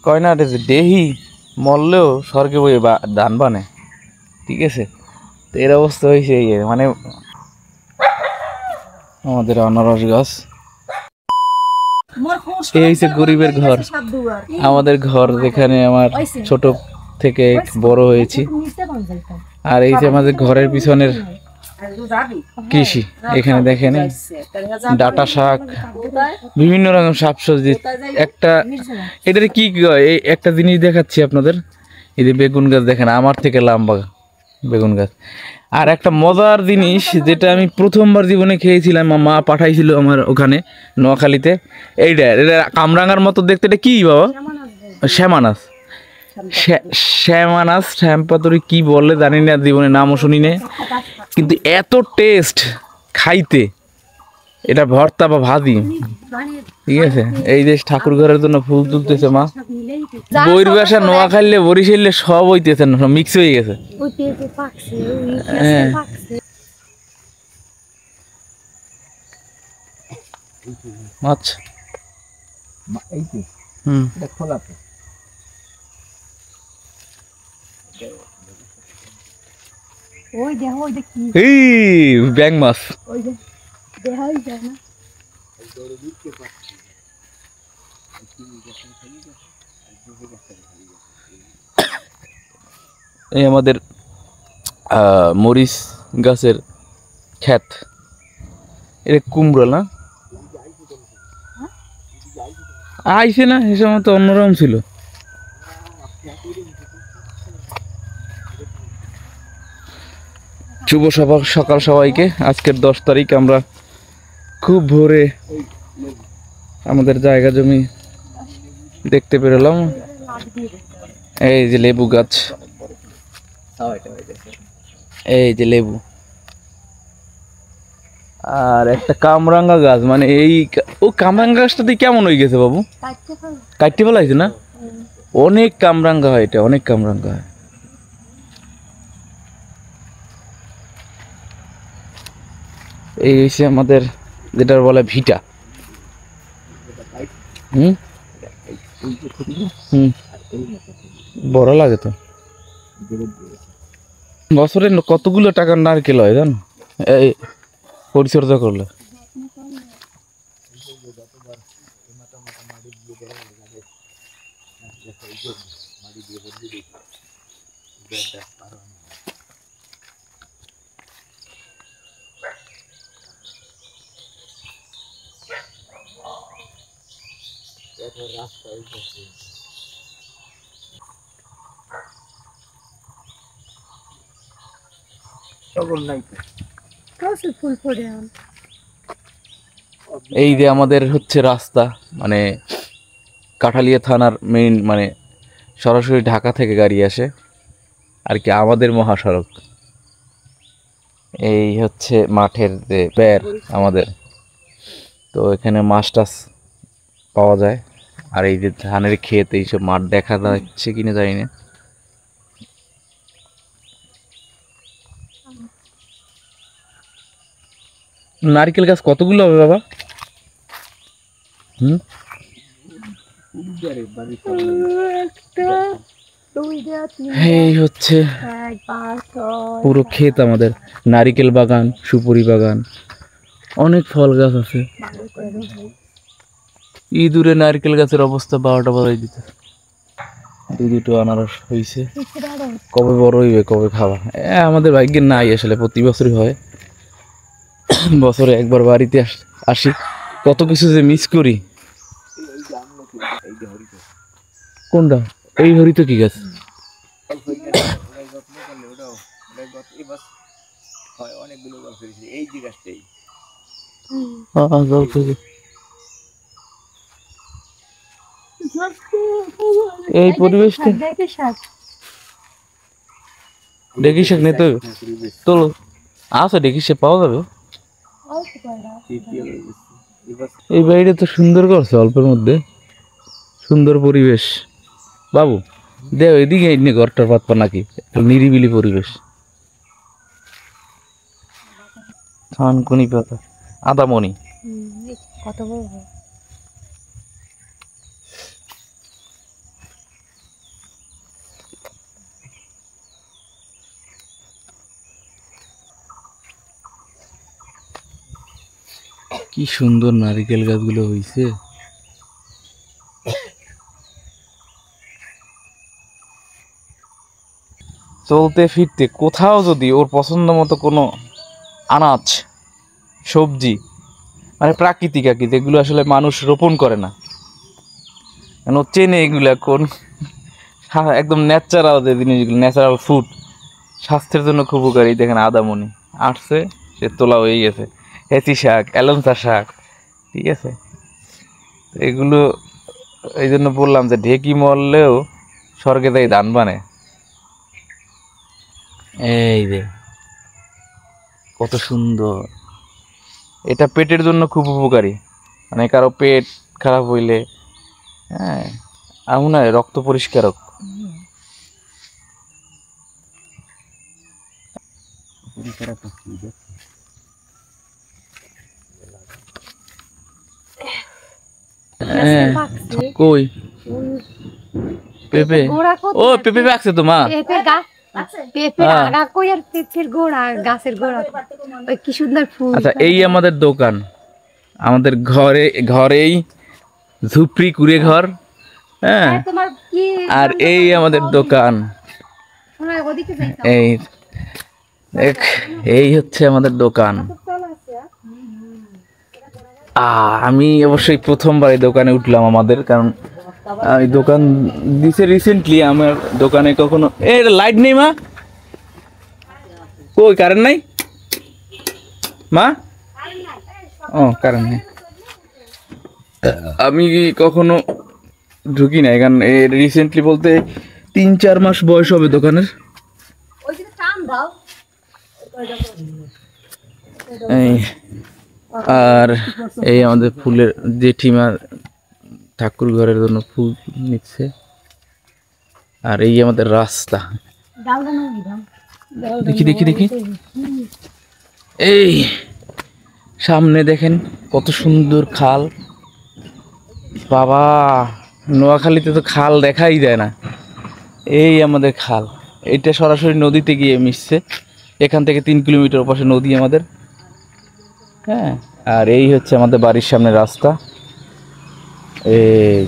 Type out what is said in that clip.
কয় না দেহি মরলেও স্বর্গে বই ধান বানে, ঠিক আছে? তো এর অবস্থা হয়েছে মানে আমাদের আনারস গাছ, এই হচ্ছে গরিবের ঘর। আমাদের ঘর যেখানে আমার ছোট থেকে বড় হয়েছি, আর এই যে আমাদের ঘরের পিছনের কৃষি, এখানে দেখেন ডাটা শাক, বিভিন্ন রকম শাকসবজি। একটা এটার কি এই একটা জিনিস দেখাচ্ছি আপনাদের, এই যে বেগুন গাছ দেখেন, আমার থেকে লম্বা বেগুন গাছ। আর একটা মজার জিনিস যেটা আমি প্রথমবার জীবনে খেয়েছিলাম, মা পাঠাইছিল আমার ওখানে নোয়াখালীতে, এইটা এটা কামরাঙার মতো দেখতে। এটা কি বাবা? শ্যামানাস, শ্যামানাস, শ্যামপাতরি কি বলে জানি না, জীবনে নামও শুনি না, কিন্তু এত টেস্ট খাইতে। এটা ভর্তা বা ভাজি, ঠিক আছে? এই যে ঠাকুর ঘরের জন্য ফুল তুলতেছে মা, বইর বাসা নোয়াখালী বরিশালে সব হইতেছে, মিক্স হয়ে গেছে। হ্যাঁ, মাছ ব্যাং মাছ। এই আমাদের মরিচ গাছের ক্ষেত, এটা কুমড়ো না? আইছে না, সে সময় তো অন্যরকম ছিল। শুভ সকাল সবাইকে। আজকের 10 তারিখ। আমরা খুব ভোরে আমাদের জায়গা জমি দেখতে পেরলাম। এই যে লেবু গাছ, এই যে লেবু, আর একটা কামরাঙ্গা গাছ। মানে এই ও কামরাঙ্গা গাছটা দিয়ে কেমন হয়ে গেছে বাবু? কাটতে ফেলাইছে না? অনেক কামরাঙ্গা হয়, এটা অনেক কামরাঙ্গা হয়। এই হচ্ছে আমাদের যেটা বলে ভিটা। হুম হুম, বড় লাগে তো। বছরে কতগুলো টাকার নারকেল হয় জানো এই পরিচর্যা করলে। এই যে আমাদের হচ্ছে রাস্তা, মানে কাঠালিয়া থানার মেইন, মানে সরাসরি ঢাকা থেকে গাড়ি আসে আর কি, আমাদের মহাসড়ক। এই হচ্ছে মাঠের যে প্যার আমাদের, তো এখানে মাছ টাছ পাওয়া যায়। আর এই যে ধানের ক্ষেত, এইসব মাঠ দেখা যাচ্ছে কিনা জানি না। নারকেল গাছ কতগুলো হবে বাবা? এই হচ্ছে পুরো ক্ষেত আমাদের, নারিকেল বাগান, সুপুরি বাগান, অনেক ফল গাছ আছে। ইঁদুরে নারকেল গাছের অবস্থা 12টা বাজাই দিতে। দুটো আনারস হয়েছে, কবে বড় হইবে, কবে খাওয়া। আমাদের ভাগ্যে নাই আসলে, প্রতি বছরই হয়। বছরে একবার বাড়িতে আসি, কত কিছু যে মিস করি। কোনটা? এই হরিত কি গাছ? এই পরিবেশটা ডেকি শাক নেই তো তোলো, আছে ডেকি শাক পাওয়া যাবে। এই বাড়িটা তো সুন্দর করছে, অল্পের মধ্যে সুন্দর পরিবেশ। বাবু দেও এদিকে এনে ঘরটার পাতপা নাকি, নিরিবিলি পরিবেশ। থানকুনি পাতা, আদামণি। কি সুন্দর নারিকেল গাছগুলো হয়েছে। চলতে ফিরতে কোথাও যদি ওর পছন্দ মতো কোনো আনাজ সবজি মানে প্রাকৃতিক আর কি, যেগুলো আসলে মানুষ রোপণ করে না, ও চেনে এগুলা কোন একদম ন্যাচারাল যে জিনিসগুলো, ন্যাচারাল ফুড, স্বাস্থ্যের জন্য খুব উপকারী। দেখেন আদামনি আসছে, সে তোলা হয়ে গেছে। হেঁচি শাক, এলমচা শাক, ঠিক আছে। এগুলো এই জন্য বললাম যে ঢেকি মরলেও স্বর্গে তাই ধান বানে। এই যে কত সুন্দর, এটা পেটের জন্য খুব উপকারী, মানে কারো পেট খারাপ হইলে, হ্যাঁ এমন হয় রক্ত পরিষ্কারক। কই পেঁপে? ও পেঁপে পাকছে তো মা। আচ্ছা এই আমাদের দোকান, আমাদের ঘরেই ঝুপড়ি কুড়ে ঘর, হ্যাঁ। আর এই আমাদের দোকান, এই এই হচ্ছে আমাদের দোকান। আমি অবশ্যই প্রথমবার এই দোকানে উঠলাম আমাদের, কারণ এই দোকান দিছে রিসেন্টলি। আমার দোকানে কখনো লাইট নেই মা, কই কারেন্ট নাই মা? ও কারেন্ট নেই, আমি কখনো ঢুকি নাই, কারণ রিসেন্টলি বলতে 3-4 মাস বয়স হবে দোকানের। আর এই আমাদের ফুলের জেঠিমা ঠাকুর ঘরের জন্য ফুল নিচ্ছে। আর এই আমাদের রাস্তা, দেখি দেখি দেখি, এই সামনে দেখেন কত সুন্দর খাল। বাবা, নোয়াখালীতে তো খাল দেখাই যায় না। এই আমাদের খাল, এটা সরাসরি নদীতে গিয়ে মিশছে। এখান থেকে 3 কিলোমিটার পাশে নদী আমাদের, হ্যাঁ। আর এই হচ্ছে আমাদের বাড়ির সামনে রাস্তা। এই